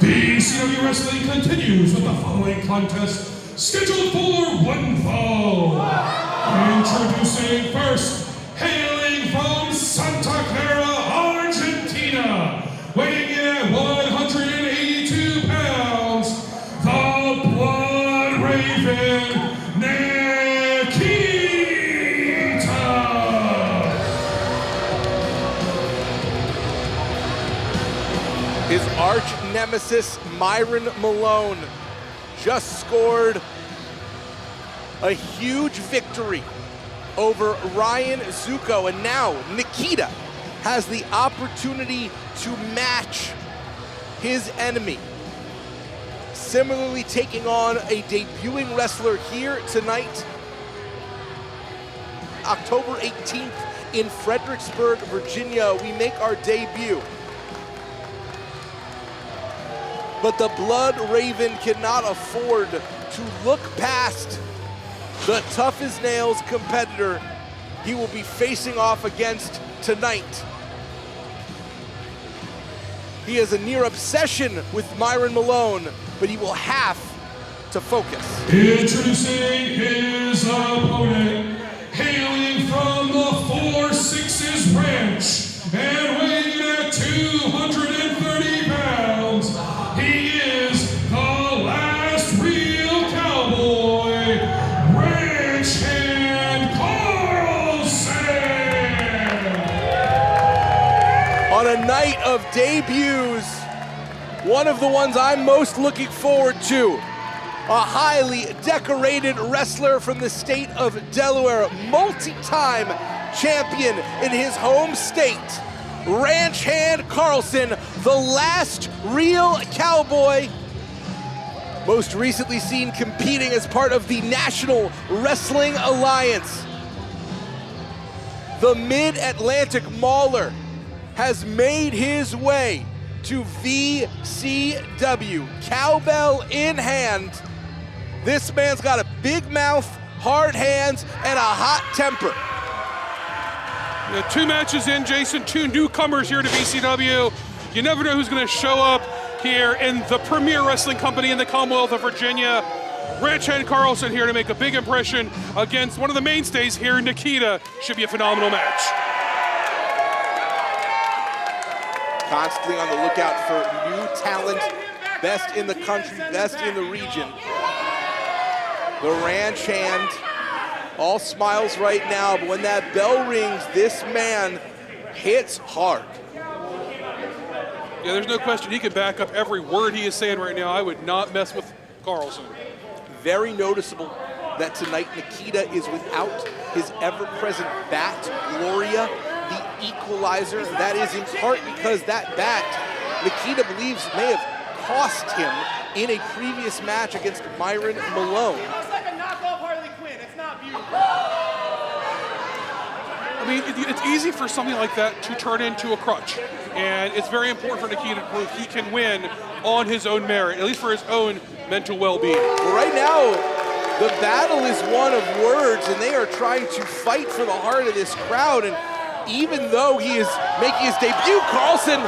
VCW Wrestling continues with the following contest, scheduled for one fall. Introducing first, hailing from Santa Clara, Argentina, weighing in at 182 pounds, the Blood Raven, Nikita. His arch nemesis, Myron Malone, just scored a huge victory over Ryan Zuko, and now Nikita has the opportunity to match his enemy. Similarly, taking on a debuting wrestler here tonight, October 18th in Fredericksburg, Virginia, we make our debut. But the Blood Raven cannot afford to look past the tough-as-nails competitor he will be facing off against tonight. He has a near obsession with Myron Malone, but he will have to focus. Introducing his opponent, hailing from the 4 Sixes Ranch and weighing in at 230 pounds, he is the last real cowboy, Ranch Hand Carlson! On a night of debuts, one of the ones I'm most looking forward to, a highly decorated wrestler from the state of Delaware, multi-time champion in his home state, Ranch Hand Carlson, the last real cowboy, most recently seen competing as part of the National Wrestling Alliance. The Mid-Atlantic Mauler has made his way to VCW, cowbell in hand. This man's got a big mouth, hard hands, and a hot temper. Yeah, 2 matches in, Jason, 2 newcomers here to VCW. You never know who's going to show up here in the premier wrestling company in the Commonwealth of Virginia. Ranch Hand Carlson here to make a big impression against one of the mainstays here, Nikita. Should be a phenomenal match. Constantly on the lookout for new talent, best in the country, best in the region. The Ranch Hand, all smiles right now, but when that bell rings, this man hits hard. Yeah, there's no question he can back up every word he is saying right now. I would not mess with Carlson. Very noticeable that tonight Nikita is without his ever-present bat, Gloria, the equalizer. That is in part because that bat, Nikita believes, may have cost him in a previous match against Myron Malone. It's like a knockoff Harley Quinn. It's not beautiful. I mean, it's easy for something like that to turn into a crutch. And it's very important for Nikita to prove he can win on his own merit, at least for his own mental well-being. Well, right now, the battle is one of words, and they are trying to fight for the heart of this crowd. And even though he is making his debut, Carlson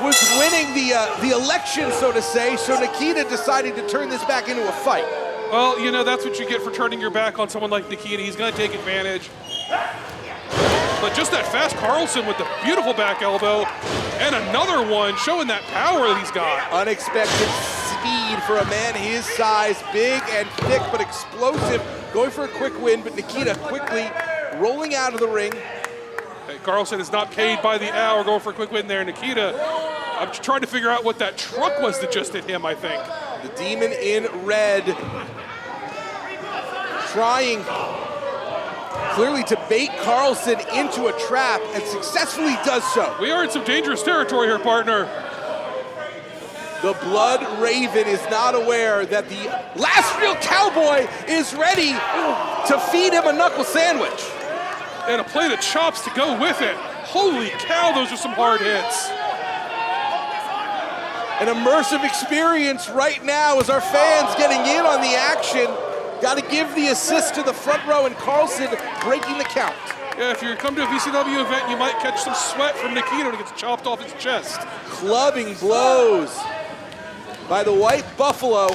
was winning the election, so to say, so Nikita decided to turn this back into a fight. Well, you know, that's what you get for turning your back on someone like Nikita. He's going to take advantage. But just that fast Carlson with the beautiful back elbow, and another one showing that power that he's got. Unexpected speed for a man his size, big and thick, but explosive, going for a quick win, but Nikita quickly rolling out of the ring. Hey, Carlson is not paid by the hour, going for a quick win there. Nikita, I'm trying to figure out what that truck was that just hit him, I think. The Demon in red, trying clearly to bait Carlson into a trap, and successfully does so. We are in some dangerous territory here, partner. The Blood Raven is not aware that the last real cowboy is ready to feed him a knuckle sandwich. And a plate of chops to go with it. Holy cow, those are some hard hits. An immersive experience right now as our fans getting in on the action. Got to give the assist to the front row, and Carlson breaking the count. Yeah, if you come to a VCW event, you might catch some sweat from Nikita when he gets chopped off his chest. Clubbing blows. by the White Buffalo.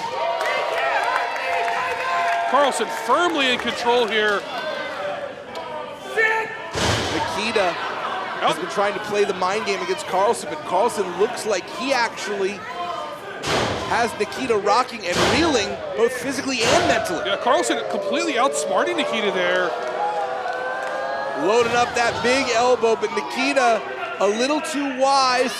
Carlson firmly in control here. Nikita has been trying to play the mind game against Carlson, but Carlson looks like he actually has Nikita rocking and reeling, both physically and mentally. Yeah, Carlson completely outsmarting Nikita there. Loading up that big elbow, but Nikita a little too wise.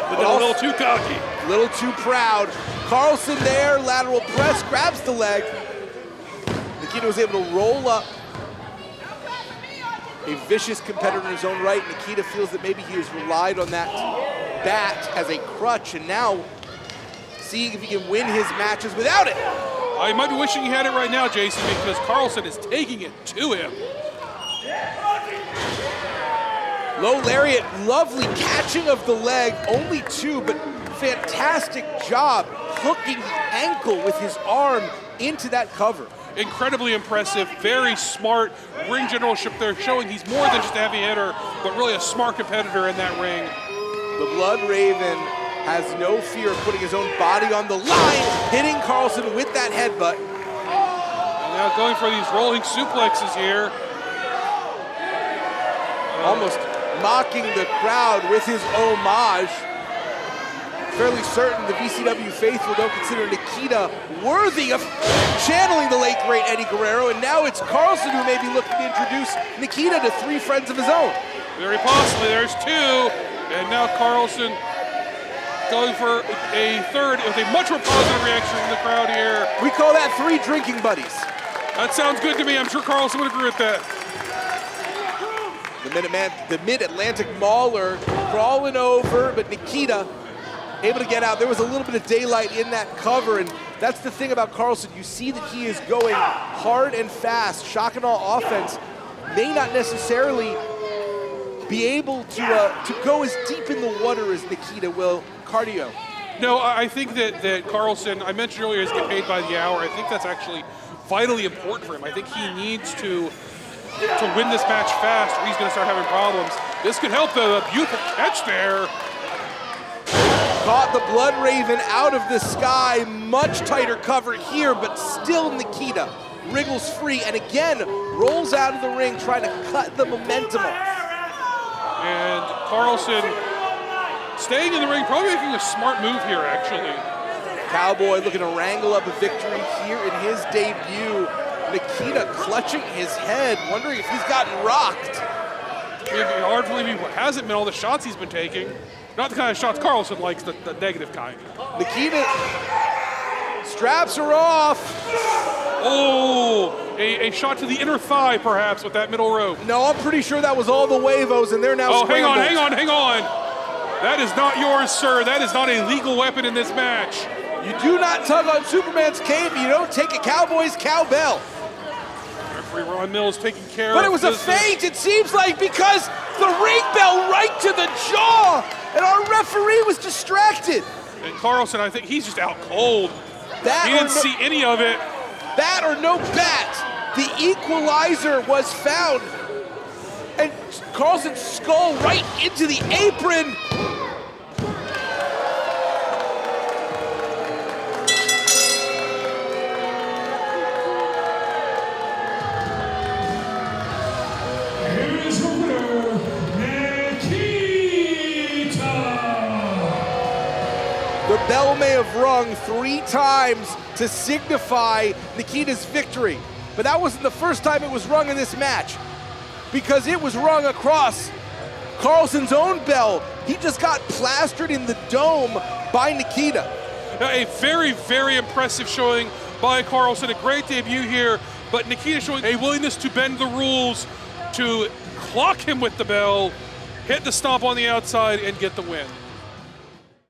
But a little too cocky. A little too proud. Carlson there, lateral press, grabs the leg. Nikita was able to roll up. A vicious competitor in his own right. Nikita feels that maybe he has relied on that bat as a crutch, and now seeing if he can win his matches without it. I might be wishing he had it right now, Jason, because Carlson is taking it to him. Low lariat, lovely catching of the leg, only two, but fantastic job hooking the ankle with his arm into that cover. Incredibly impressive, very smart ring generalship there, showing he's more than just a heavy hitter, but really a smart competitor in that ring. The Blood Raven has no fear of putting his own body on the line, hitting Carlson with that headbutt. And now going for these rolling suplexes here. Almost mocking the crowd with his homage. Fairly certain the VCW faithful don't consider Nikita worthy of channeling the late great Eddie Guerrero, and now it's Carlson who may be looking to introduce Nikita to three friends of his own. Very possibly, there's two, and now Carlson going for a third with a much more positive reaction from the crowd here. We call that three drinking buddies. That sounds good to me. I'm sure Carlson would agree with that. The Mid-Atlantic Mauler crawling over, but Nikita able to get out. There was a little bit of daylight in that cover, and that's the thing about Carlson. You see that he is going hard and fast. Shock and awe offense may not necessarily be able to go as deep in the water as Nikita will cardio. No, I think that Carlson, I mentioned earlier, is getting paid by the hour. I think that's actually vitally important for him. I think he needs to win this match fast, or he's going to start having problems. This could help. The beautiful catch there. Caught the Blood Raven out of the sky. Much tighter cover here, but still Nikita wriggles free and again rolls out of the ring trying to cut the momentum off. And Carlson staying in the ring, probably making a smart move here, actually. Cowboy looking to wrangle up a victory here in his debut. Nikita clutching his head, wondering if he's gotten rocked. It'd be hard to believe he hasn't been all the shots he's been taking. Not the kind of shots Carlson likes, the negative kind. Nikita straps her off. Oh, a shot to the inner thigh, perhaps, with that middle rope. No, I'm pretty sure that was all the Huevos, and they're now scrambled. Hang on. That is not yours, sir. That is not a legal weapon in this match. You do not tug on Superman's cape. You don't take a cowboy's cowbell. Referee Ron Mills taking care of But it was business. a feint, it seems like, because the ring bell right to the jaw, and our referee was distracted. And Carlson, I think he's just out cold. That He didn't see any of it. Bat or no bat, the equalizer was found. And Carlson's skull right into the apron. Here is your winner, Nikita. The bell may have rung 3 times to signify Nikita's victory, but that wasn't the first time it was rung in this match, because it was rung across Carlson's own bell. He just got plastered in the dome by Nikita. Now, a very, very impressive showing by Carlson. A great debut here, but Nikita showing a willingness to bend the rules, to clock him with the bell, hit the stomp on the outside, and get the win.